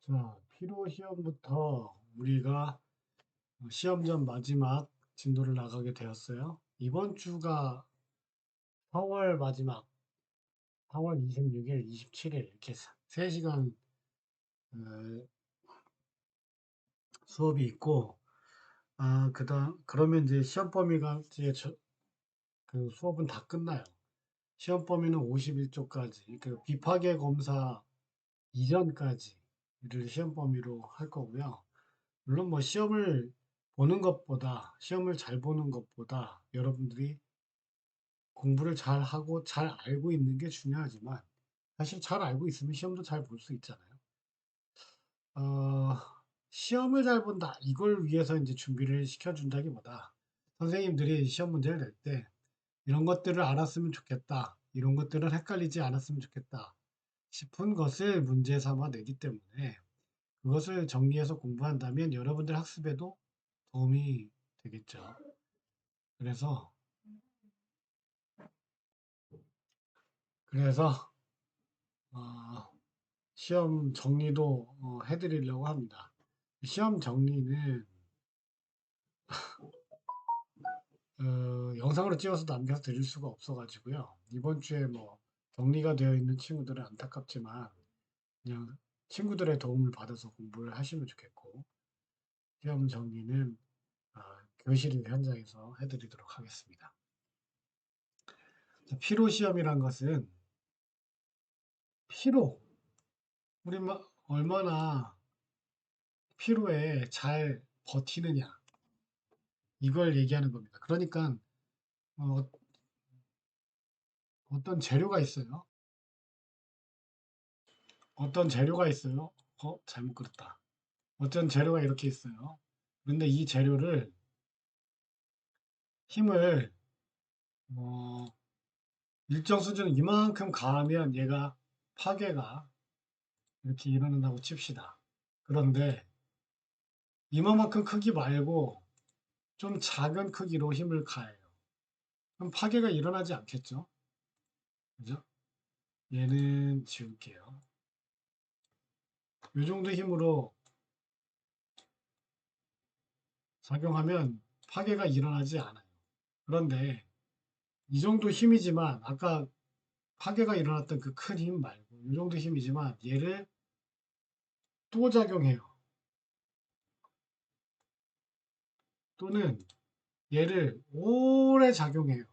자, 필요 시험부터 우리가 시험 전 마지막 진도를 나가게 되었어요. 이번 주가 4월 마지막, 4월 26일, 27일 이렇게 3시간 수업이 있고, 그러면 이제 시험 범위가 이제 그 수업은 다 끝나요. 시험 범위는 51조까지, 그 비파괴 검사 이전까지를 시험 범위로 할 거고요. 물론 뭐 시험을 잘 보는 것보다 여러분들이 공부를 잘 하고 잘 알고 있는 게 중요하지만 사실 잘 알고 있으면 시험도 잘 볼 수 있잖아요. 어, 시험을 잘 본다. 이걸 위해서 이제 준비를 시켜준다기보다 선생님들이 시험 문제를 낼 때 이런 것들을 알았으면 좋겠다. 이런 것들은 헷갈리지 않았으면 좋겠다. 싶은 것을 문제 삼아 내기 때문에 그것을 정리해서 공부한다면 여러분들 학습에도 도움이 되겠죠. 그래서 그래서 어, 시험 정리도 해드리려고 합니다. 시험 정리는 영상으로 찍어서 남겨서 드릴 수가 없어가지고요. 이번 주에 뭐 격리가 되어 있는 친구들은 안타깝지만 그냥 친구들의 도움을 받아서 공부를 하시면 좋겠고 시험 정리는 교실 현장에서 해드리도록 하겠습니다. 피로 시험이란 것은 피로 우리 얼마나 피로에 잘 버티느냐 이걸 얘기하는 겁니다. 그러니까 어, 어떤 재료가 있어요. 어떤 재료가 있어요. 잘못 그렸다. 어떤 재료가 이렇게 있어요. 그런데 이 재료를 힘을 어, 일정 수준 이만큼 가하면 얘가 파괴가 이렇게 일어난다고 칩시다. 그런데 이만큼 크기 말고 좀 작은 크기로 힘을 가해요. 그럼 파괴가 일어나지 않겠죠? 그죠? 얘는 지울게요. 이 정도 힘으로 작용하면 파괴가 일어나지 않아요. 그런데 이 정도 힘이지만 아까 파괴가 일어났던 그 큰 힘 말고 이 정도 힘이지만 얘를 또 작용해요. 또는 얘를 오래 작용해요.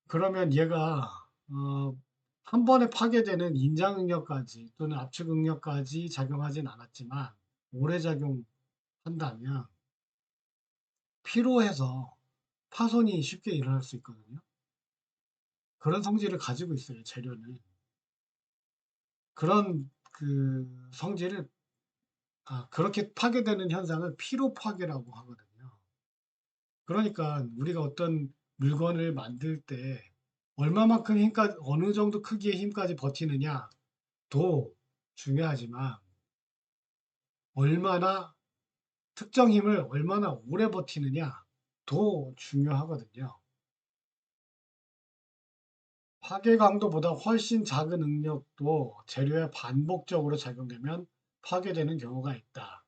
그러면 얘가 한 번에 파괴되는 인장 응력까지 또는 압축 응력까지 작용하진 않았지만 오래 작용한다면 피로해서 파손이 쉽게 일어날 수 있거든요. 그런 성질을 가지고 있어요, 재료는. 그런 그 성질을 그렇게 파괴되는 현상을 피로 파괴라고 하거든요. 그러니까 우리가 어떤 물건을 만들 때 얼마만큼 힘까지 어느 정도 크기의 힘까지 버티느냐도 중요하지만 얼마나 특정 힘을 얼마나 오래 버티느냐도 중요하거든요. 파괴 강도보다 훨씬 작은 응력도 재료에 반복적으로 작용되면 파괴되는 경우가 있다.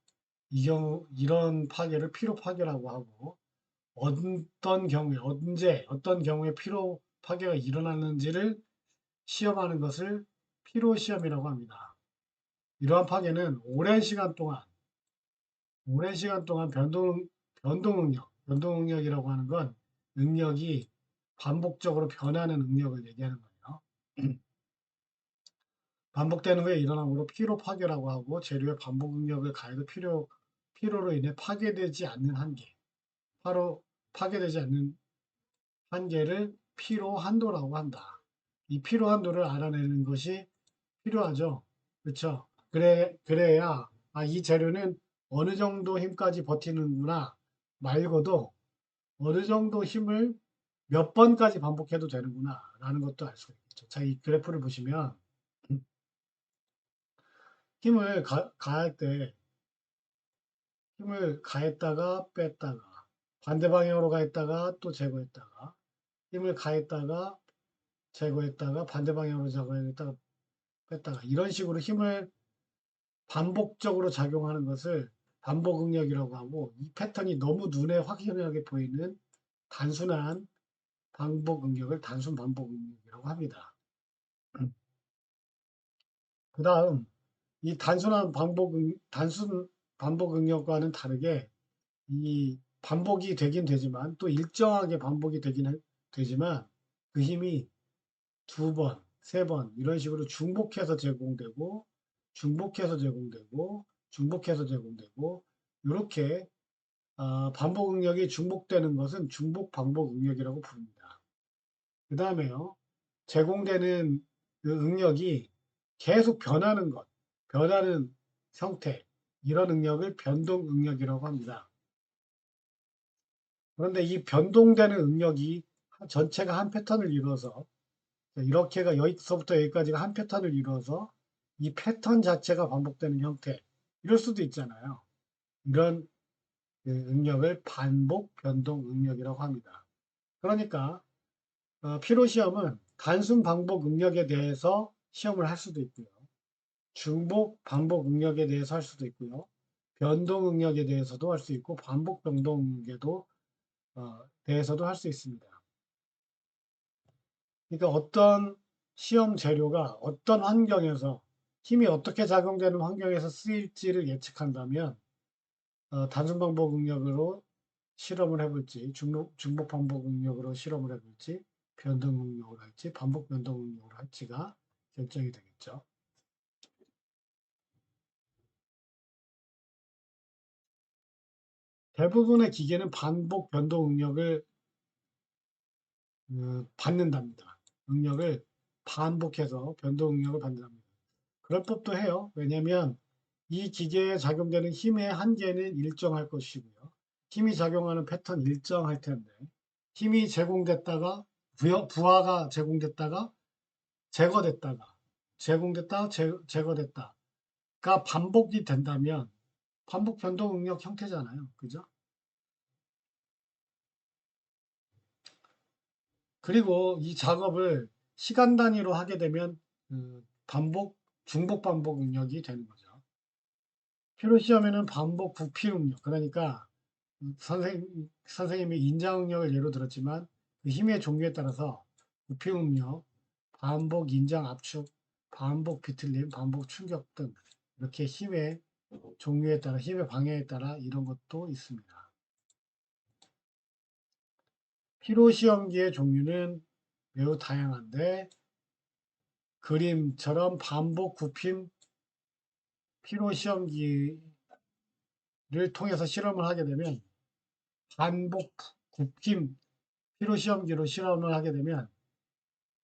이런 파괴를 피로 파괴라고 하고 어떤 경우에 언제 어떤 경우에 피로 파괴가 일어나는지를 시험하는 것을 피로 시험이라고 합니다. 이러한 파괴는 오랜 시간 동안 변동 응력이라고 하는 건 응력이 반복적으로 변하는 응력을 얘기하는 거예요. 반복되는 후에 일어나므로 피로 파괴라고 하고 재료의 반복 응력을 가해도 피로로 인해 파괴되지 않는 한계, 바로 파괴되지 않는 한계를 피로 한도라고 한다. 이 피로 한도를 알아내는 것이 필요하죠. 그렇죠? 그래야 이 재료는 어느 정도 힘까지 버티는구나 말고도 어느 정도 힘을 몇 번까지 반복해도 되는구나 라는 것도 알 수가 있겠죠. 자, 이 그래프를 보시면 힘을 가할 때 힘을 가했다가 뺐다가 반대 방향으로 가했다가 또 제거했다가 힘을 가했다가 제거했다가 반대 방향으로 제거했다가 뺐다가 이런 식으로 힘을 반복적으로 작용하는 것을 반복 응력이라고 하고, 이 패턴이 너무 눈에 확연하게 보이는 단순한 반복 응력을 단순 반복 응력이라고 합니다. 그 다음 이 단순 반복 응력과는 다르게 이 반복이 되긴 되지만 또 일정하게 반복이 되지만 그 힘이 두 번, 세 번 이런 식으로 중복해서 제공되고 중복해서 제공되고 중복해서 제공되고 이렇게 반복 응력이 중복되는 것은 중복 반복 응력이라고 부릅니다. 그 다음에요. 제공되는 그 응력이 계속 변하는 것, 변하는 형태, 이런 응력을 변동 응력이라고 합니다. 그런데 이 변동되는 응력이 전체가 한 패턴을 이루어서 이렇게가 여기서부터 여기까지가 한 패턴을 이루어서 이 패턴 자체가 반복되는 형태, 이럴 수도 있잖아요. 이런 그 응력을 반복 변동 응력이라고 합니다. 그러니까 피로 시험은 단순 반복 응력에 대해서 시험을 할 수도 있고요. 중복 반복 응력에 대해서 할 수도 있고요. 변동 응력에 대해서도 할 수 있고 반복 변동 응력에도 대해서도 할 수 있습니다. 그러니까 어떤 시험 재료가 어떤 환경에서 힘이 어떻게 작용되는 환경에서 쓰일지를 예측한다면 단순 반복 응력으로 실험을 해볼지 중복 반복 응력으로 실험을 해볼지 변동 응력으로 할지 반복 변동 응력으로 할지가 결정이 되겠죠. 대부분의 기계는 반복 변동 응력을 받는답니다. 응력을 반복해서 변동 응력을 받는답니다. 그럴 법도 해요. 왜냐하면 이 기계에 작용되는 힘의 한계는 일정할 것이고요. 힘이 작용하는 패턴 일정할 텐데 힘이 제공됐다가 부하가 제공됐다가 제거됐다가 제공됐다가 제거됐다가 반복이 된다면 반복 변동 응력 형태잖아요. 그죠? 그리고 이 작업을 시간 단위로 하게 되면 중복 반복 응력이 되는 거죠. 필요 시험에는 반복 부피 응력, 그러니까 선생님이 인장 응력을 예로 들었지만 그 힘의 종류에 따라서 부피 응력, 반복 인장 압축, 반복 비틀림, 반복 충격 등 이렇게 힘의 종류에 따라 힘의 방향에 따라 이런 것도 있습니다. 피로 시험기의 종류는 매우 다양한데 그림처럼 반복 굽힘 피로 시험기를 통해서 실험을 하게 되면 반복 굽힘 피로 시험기로 실험을 하게 되면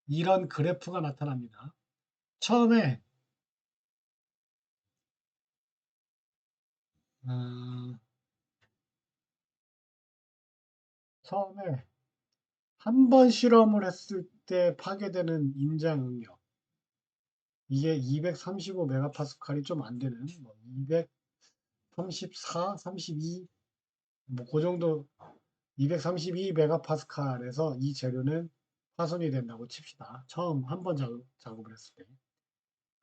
이런 그래프가 나타납니다. 처음에 어, 처음에 한 번 실험을 했을 때 파괴되는 인장 응력 이게 235 메가파스칼이 좀 안 되는 234, 32 뭐 그 정도 232 메가파스칼에서 이 재료는 파손이 된다고 칩시다. 처음 한 번 작업을 했을 때.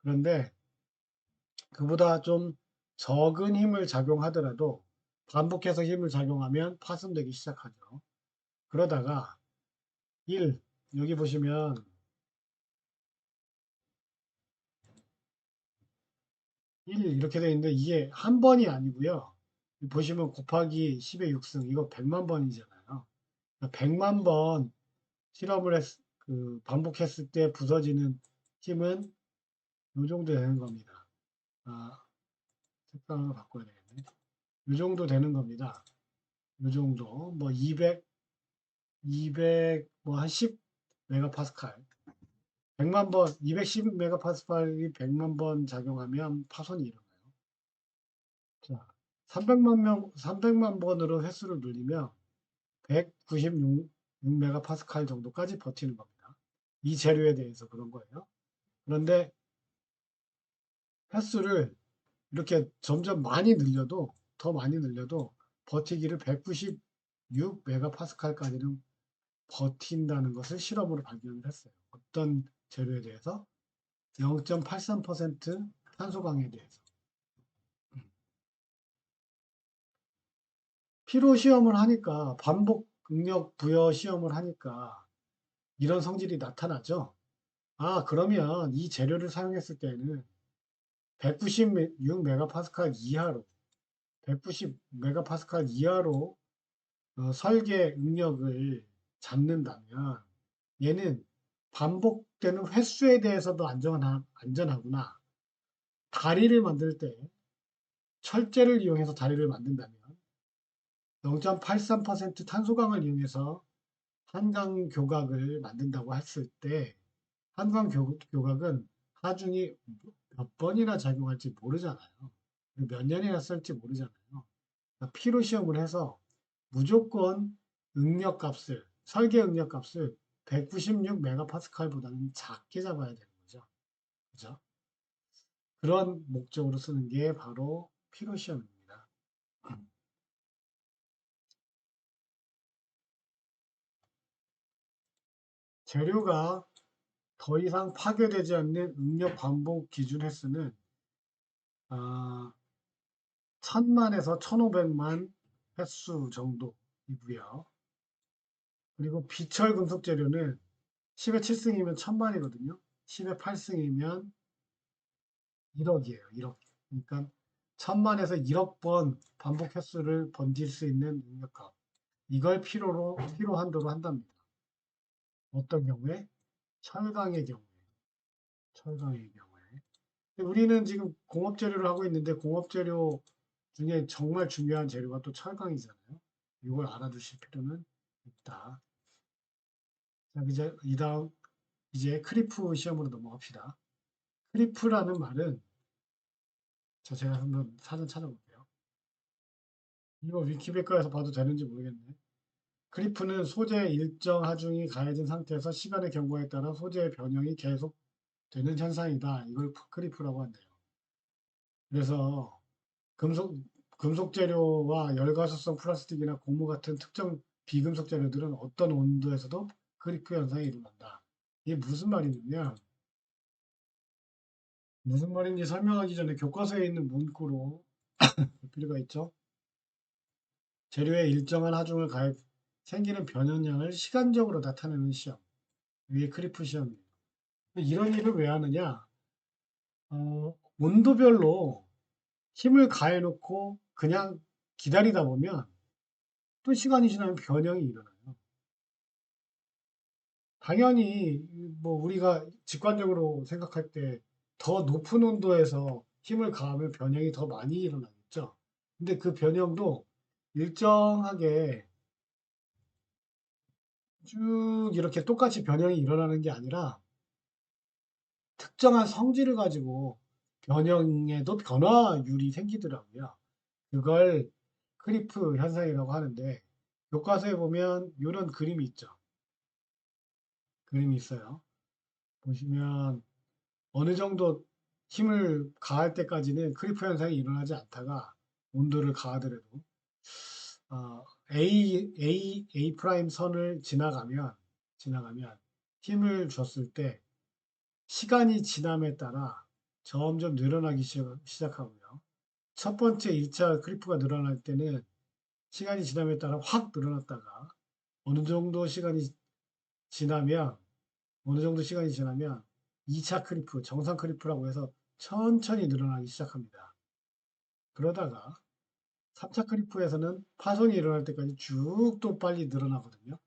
그런데 그보다 좀 적은 힘을 작용하더라도 반복해서 힘을 작용하면 파손되기 시작하죠. 그러다가 1, 여기 보시면 1 이렇게 되어 있는데 이게 한 번이 아니고요. 보시면 곱하기 10의 6승 이거 100만 번이잖아요. 100만 번 실험을 반복했을 때 부서지는 힘은 이 정도 되는 겁니다. 색상을 바꿔야 되겠네. 이 정도 되는 겁니다. 이 정도 뭐 200 뭐 한 10 메가파스칼 100만 번 210 메가파스칼이 100만 번 작용하면 파손이 일어나요. 자, 300만 번으로 횟수를 늘리면 196 메가파스칼 정도까지 버티는 겁니다. 이 재료에 대해서 그런 거예요. 그런데 횟수를 이렇게 점점 많이 늘려도 더 많이 늘려도 버티기를 196 메가파스칼까지는 버틴다는 것을 실험으로 발견을 했어요. 어떤 재료에 대해서 0.83% 탄소강에 대해서. 피로 시험을 하니까 반복 응력 부여 시험을 하니까 이런 성질이 나타나죠. 아, 그러면 이 재료를 사용했을 때는 196 메가파스칼 이하로 190 메가파스칼 이하로 설계 응력을 잡는다면 얘는 반복되는 횟수에 대해서도 안전하구나. 다리를 만들 때 철제를 이용해서 다리를 만든다면 0.83% 탄소강을 이용해서 한강 교각을 만든다고 했을 때 한강 교각은 하중이 몇 번이나 작용할지 모르잖아요. 몇 년이나 쓸지 모르잖아요. 그러니까 피로 시험을 해서 무조건 응력 값을 설계 응력 값을 196 메가파스칼보다는 작게 잡아야 되는 거죠. 그죠? 그런 목적으로 쓰는 게 바로 피로 시험입니다. 재료가 더 이상 파괴되지 않는 응력 반복 기준 횟수는 1000만에서 1500만 횟수 정도이고요. 그리고 비철 금속 재료는 10의 7승이면 1000만이거든요. 10의 8승이면 1억이에요. 1억. 그러니까 1000만에서 1억 번 반복 횟수를 번질 수 있는 능력값. 이걸 필요 한도로 한답니다. 어떤 경우에? 철강의 경우에. 철강의 경우에. 우리는 지금 공업 재료를 하고 있는데 공업 재료 중에 정말 중요한 재료가 또 철강이잖아요. 이걸 알아두실 필요는 있다. 자, 이제 이다음 이제 크리프 시험으로 넘어갑시다. 크리프라는 말은 제가 한번 사전 찾아볼게요. 이거 위키백과에서 봐도 되는지 모르겠네. 크리프는 소재의 일정 하중이 가해진 상태에서 시간의 경과에 따라 소재의 변형이 계속되는 현상이다. 이걸 크리프라고 한대요. 그래서 금속, 금속 재료와 열가스성 플라스틱이나 고무 같은 특정 비금속 재료들은 어떤 온도에서도 크리프 현상이 일어난다. 이게 무슨 말인지 설명하기 전에 교과서에 있는 문구로 볼 필요가 있죠. 재료에 일정한 하중을 가해 생기는 변형량을 시간적으로 나타내는 시험. 이게 크리프 시험이에요. 이런 일을 왜 하느냐? 온도별로 힘을 가해놓고 그냥 기다리다 보면 또 시간이 지나면 변형이 일어나요. 당연히 뭐 우리가 직관적으로 생각할 때 더 높은 온도에서 힘을 가하면 변형이 더 많이 일어나겠죠. 근데 그 변형도 일정하게 쭉 이렇게 똑같이 변형이 일어나는 게 아니라 특정한 성질을 가지고 변형에도 변화율이 생기더라고요. 그걸 크리프 현상이라고 하는데 교과서에 보면 이런 그림이 있죠. 그림이 있어요. 보시면 어느 정도 힘을 가할 때까지는 크리프 현상이 일어나지 않다가 온도를 가하더라도 A 프라임 선을 지나가면 힘을 줬을 때 시간이 지남에 따라 점점 늘어나기 시작하고요. 첫 번째 1차 크리프가 늘어날 때는 시간이 지남에 따라 확 늘어났다가 어느 정도 시간이 지나면 어느 정도 시간이 지나면 2차 크리프, 정상 크리프라고 해서 천천히 늘어나기 시작합니다. 그러다가 3차 크리프에서는 파손이 일어날 때까지 쭉 또 빨리 늘어나거든요.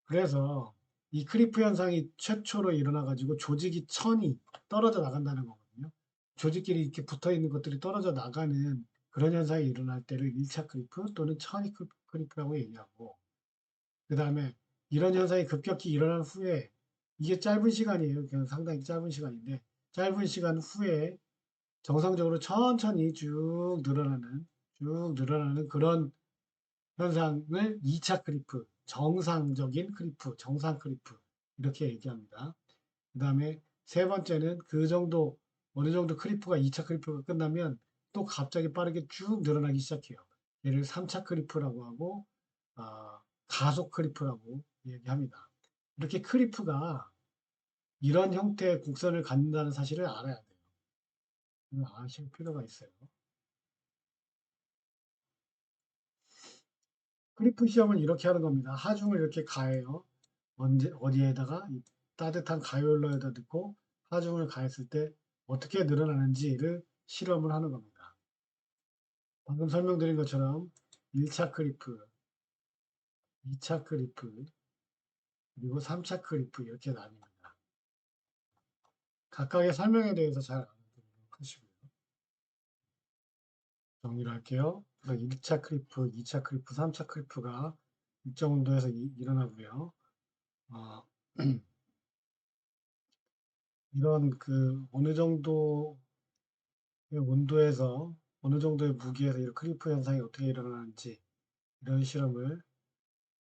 그래서 이 크리프 현상이 최초로 일어나가지고 조직이 천이 떨어져 나간다는 거거든요. 조직끼리 이렇게 붙어 있는 것들이 떨어져 나가는 그런 현상이 일어날 때를 1차 크리프 또는 천이 크리프라고 얘기하고, 그 다음에 이런 현상이 급격히 일어난 후에, 이게 짧은 시간이에요. 그냥 상당히 짧은 시간인데, 짧은 시간 후에 정상적으로 천천히 쭉 늘어나는 그런 현상을 2차 크리프, 정상적인 크리프, 정상 크리프, 이렇게 얘기합니다. 그 다음에 세 번째는 어느 정도 크리프가 2차 크리프가 끝나면 또 갑자기 빠르게 쭉 늘어나기 시작해요. 얘를 3차 크리프라고 하고, 가속 크리프라고 얘기합니다. 이렇게 크리프가 이런 형태의 곡선을 갖는다는 사실을 알아야 돼요. 이걸 아실 필요가 있어요. 크리프 시험은 이렇게 하는 겁니다. 하중을 이렇게 가해요. 어디에다가 따뜻한 가열로에다 넣고 하중을 가했을 때 어떻게 늘어나는지를 실험을 하는 겁니다. 방금 설명드린 것처럼 1차 크리프, 2차 크리프, 그리고 3차 크리프 이렇게 나뉩니다. 각각의 설명에 대해서 잘 알아두도록 하시고요. 정리를 할게요. 그래서 1차 크리프, 2차 크리프, 3차 크리프가 일정 온도에서 일어나고요. 어, 이런 어느 정도의 온도에서 어느 정도의 무게에서 이 크리프 현상이 어떻게 일어나는지 이런 실험을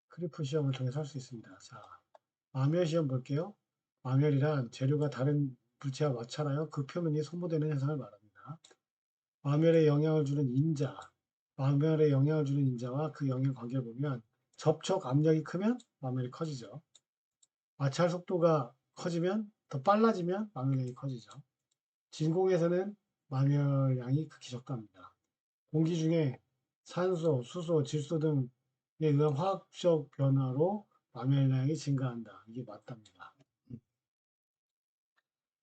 크리프 시험을 통해서 할 수 있습니다. 자, 마멸 시험 볼게요. 마멸이란 재료가 다른 물체와 마찰하여 그 표면이 소모되는 현상을 말합니다. 마멸에 영향을 주는 인자, 마멸에 영향을 주는 인자와 그 영향 관계를 보면 접촉 압력이 크면 마멸이 커지죠. 마찰 속도가 커지면 더 빨라지면 마멸량이 커지죠. 진공에서는 마멸량이 극히 적답니다. 공기 중에 산소, 수소, 질소 등에 의한 화학적 변화로 마멸량이 증가한다. 이게 맞답니다.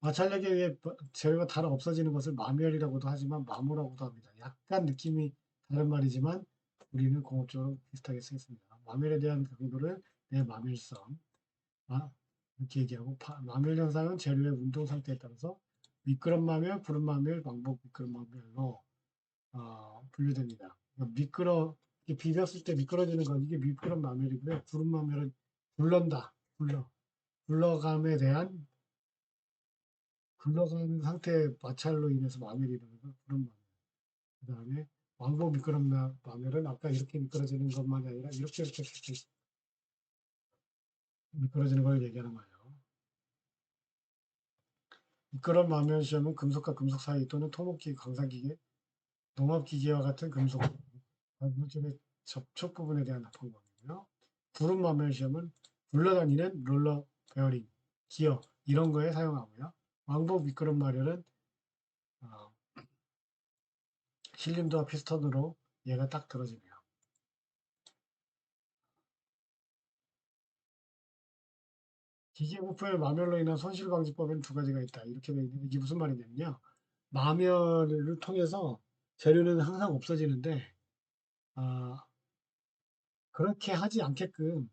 마찰력에 의해 재료가 다 없어지는 것을 마멸이라고도 하지만 마모라고도 합니다. 약간 느낌이 다른 말이지만 우리는 공업적으로 비슷하게 쓰겠습니다. 마멸에 대한 강도를 내 마멸성, 이렇게 얘기하고 마멸 현상은 재료의 운동 상태에 따라서 미끄럼 마멸, 구름 마멸, 왕복 미끄럼 마멸로 분류됩니다. 그러니까 비볐을 때 미끄러지는 건 이게 미끄럼 마멸이고요. 구름 마멸은 굴러감에 대한 굴러가는 상태의 마찰로 인해서 마멸이 일어나는 구름 마멸. 그 다음에 왕복 미끄럼 마멸은 아까 이렇게 미끄러지는 것만이 아니라 이렇게 미끄러지는 걸 얘기하는 거예요. 미끄럼 마멸 시험은 금속과 금속 사이 또는 토목기계, 광산기계, 농업기계와 같은 금속, 물질의 접촉 부분에 대한 방법이고요. 구름 마멸 시험은 굴러다니는 롤러 베어링, 기어 이런 거에 사용하고요. 왕복 미끄럼 마멸은 어, 실린더와 피스톤으로 얘가 딱 들어지네요. 기계 부품의 마멸로 인한 손실 방지법에는 두 가지가 있다. 이렇게 돼 있는데 이게 무슨 말이냐면요. 마멸을 통해서 재료는 항상 없어지는데 아, 그렇게 하지 않게끔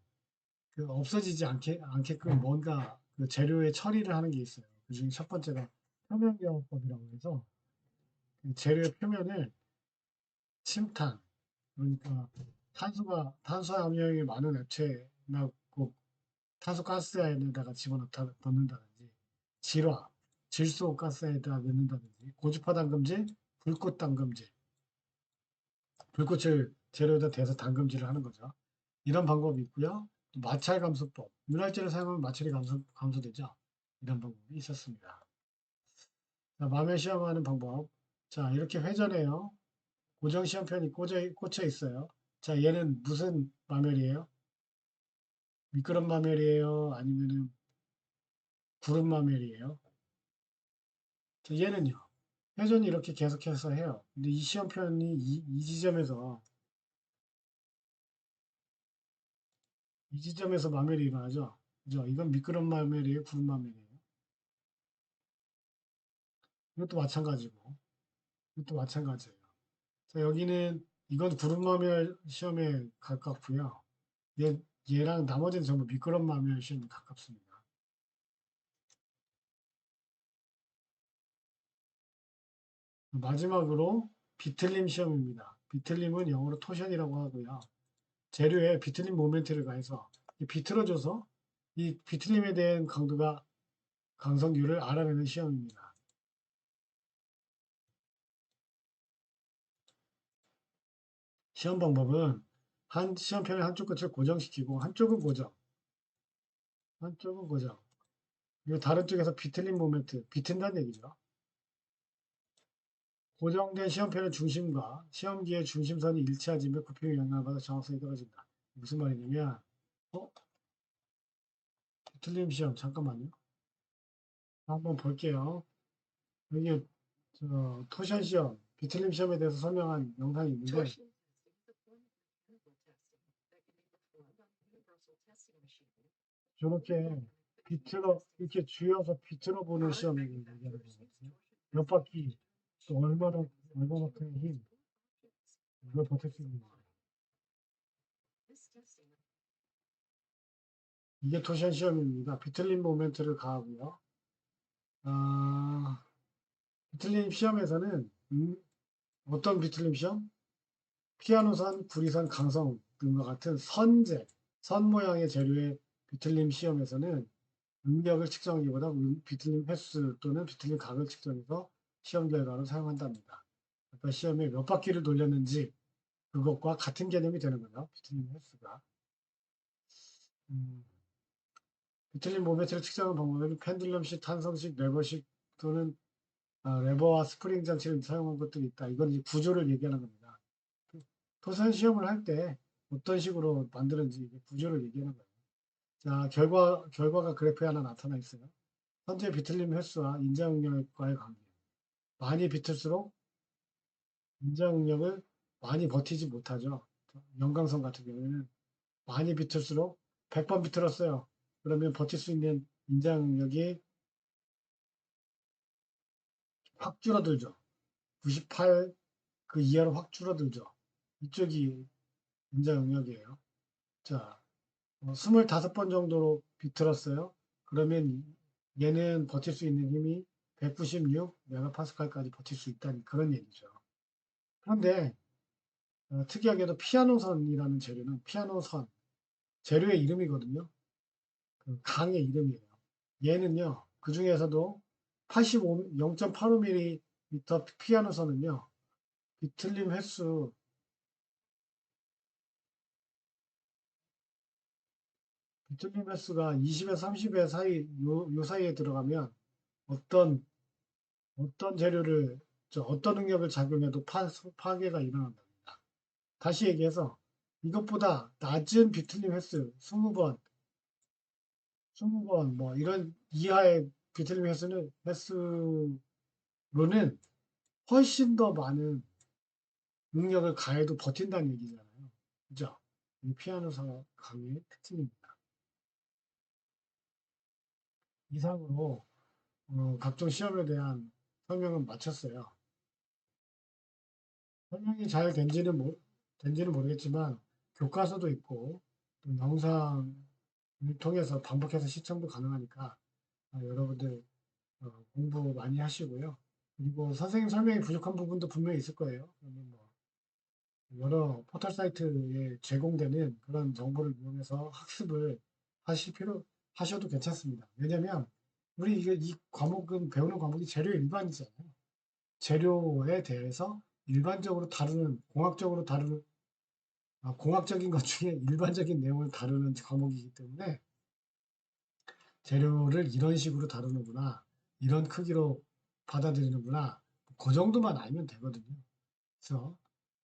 없어지지 않게끔 뭔가 재료의 처리를 하는 게 있어요. 그중에 첫 번째가 표면경화법이라고 해서 그 재료의 표면을 침탄, 그러니까 탄소 함유량이 많은 액체나 꼭 탄소 가스에다가 넣는다든지 질화, 질소 가스에다 넣는다든지 고주파 담금질, 불꽃 담금질, 불꽃을 재료에다 대서 담금질을 하는 거죠. 이런 방법이 있고요. 마찰 감소법, 윤활제를 사용하면 마찰이 감소되죠. 이런 방법이 있었습니다. 자, 마면 시험하는 방법. 자, 이렇게 회전해요. 고정 시험편이 꽂혀 있어요. 자, 얘는 무슨 마멸이에요? 미끄럼 마멸이에요? 아니면은 구름 마멸이에요? 자, 얘는요. 회전이 이렇게 계속해서 해요. 근데 이 시험편이 이 지점에서 마멸이 일어나죠. 그죠? 이건 미끄럼 마멸이에요? 구름 마멸이에요? 이것도 마찬가지고, 이것도 마찬가지예요. 자, 여기는 이건 구름마멸 시험에 가깝고요. 얘랑 나머지는 전부 미끄럼마멸 시험에 가깝습니다. 마지막으로 비틀림 시험입니다. 비틀림은 영어로 토션이라고 하고요. 재료에 비틀림 모멘트를 가해서 비틀어줘서 이 비틀림에 대한 강성률을 알아내는 시험입니다. 시험 방법은 한 시험편의 한쪽 끝을 고정시키고 한쪽은 고정. 그리고 다른 쪽에서 비틀림 모멘트, 비튼다는 얘기죠. 고정된 시험편의 중심과 시험기의 중심선이 일치하지며 부피의 영향을 받아 정확성이 떨어진다. 무슨 말이냐면, 어? 틀림 시험, 잠깐만요. 한번 볼게요. 여기 토션 시험, 비틀림 시험에 대해서 설명한 영상이 있는데 저렇게 비틀어 이렇게 쥐어서 비틀어 보는 시험을 얘기하는 거거든요. 몇 바퀴 또 얼마만큼의 힘 이걸 버틸 수 있는 거예요. 이게 토션 시험입니다. 비틀림 모멘트를 가하고요. 아, 비틀림 시험에서는 어떤 비틀림 시험? 피아노선, 구리선, 강성 등과 같은 선 모양의 재료의 비틀림 시험에서는 응력을 측정하기보다 비틀림 횟수 또는 비틀림 각을 측정해서 시험 결과로 사용한답니다. 아까 시험에 몇 바퀴를 돌렸는지 그것과 같은 개념이 되는 거죠. 비틀림 횟수가. 음, 비틀림 모멘트를 측정하는 방법에는 펜듈럼식, 탄성식, 레버식 또는 레버와 스프링 장치를 사용한 것들이 있다. 이건 이제 구조를 얘기하는 겁니다. 토선 시험을 할 때 어떤 식으로 만드는지 구조를 얘기하는 거예요. 자, 결과가 그래프에 하나 나타나 있어요. 현재 비틀림 횟수와 인자 응력과의 관계. 많이 비틀수록 인자 응력을 많이 버티지 못하죠. 연강선 같은 경우에는 많이 비틀수록 100번 비틀었어요. 그러면 버틸 수 있는 인자 응력이 확 줄어들죠. 98 그 이하로 확 줄어들죠. 이쪽이 인자 응력이에요. 자, 25번 정도로 비틀었어요. 그러면 얘는 버틸 수 있는 힘이 196 메가파스칼까지 버틸 수 있다는 그런 얘기죠. 그런데 특이하게도 피아노선이라는 재료는 피아노선 재료의 이름이거든요. 그 강의 이름이에요. 얘는요. 그 중에서도 0.85mm 피아노선은요. 비틀림 횟수 비틀림 횟수가 20에서 30회 사이 요 사이에 들어가면 어떤 재료를 어떤 능력을 작용해도 파괴가 일어난답니다. 다시 얘기해서 이것보다 낮은 비틀림 횟수 20번, 20번 뭐 이런 이하의 비틀림 횟수로는 훨씬 더 많은 능력을 가해도 버틴다는 얘기잖아요. 그죠? 이 피아노 강의의 특징입니다. 이상으로 각종 시험에 대한 설명은 마쳤어요. 설명이 잘 된지는 모르겠지만 교과서도 있고 또 영상을 통해서 반복해서 시청도 가능하니까 여러분들 공부 많이 하시고요. 그리고 선생님 설명이 부족한 부분도 분명히 있을 거예요. 그러면 뭐 여러 포털 사이트에 제공되는 그런 정보를 이용해서 학습을 하셔도 괜찮습니다. 왜냐면 우리 이 과목은 배우는 과목이 재료 일반이잖아요. 재료에 대해서 일반적으로 다루는 공학적인 것 중에 일반적인 내용을 다루는 과목이기 때문에 재료를 이런 식으로 다루는구나, 이런 크기로 받아들이는구나, 그 정도만 알면 되거든요. 그래서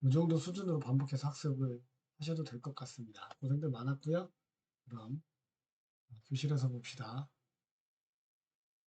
이 정도 수준으로 반복해서 학습을 하셔도 될 것 같습니다. 고생들 많았고요. 그럼 교실에서 봅시다.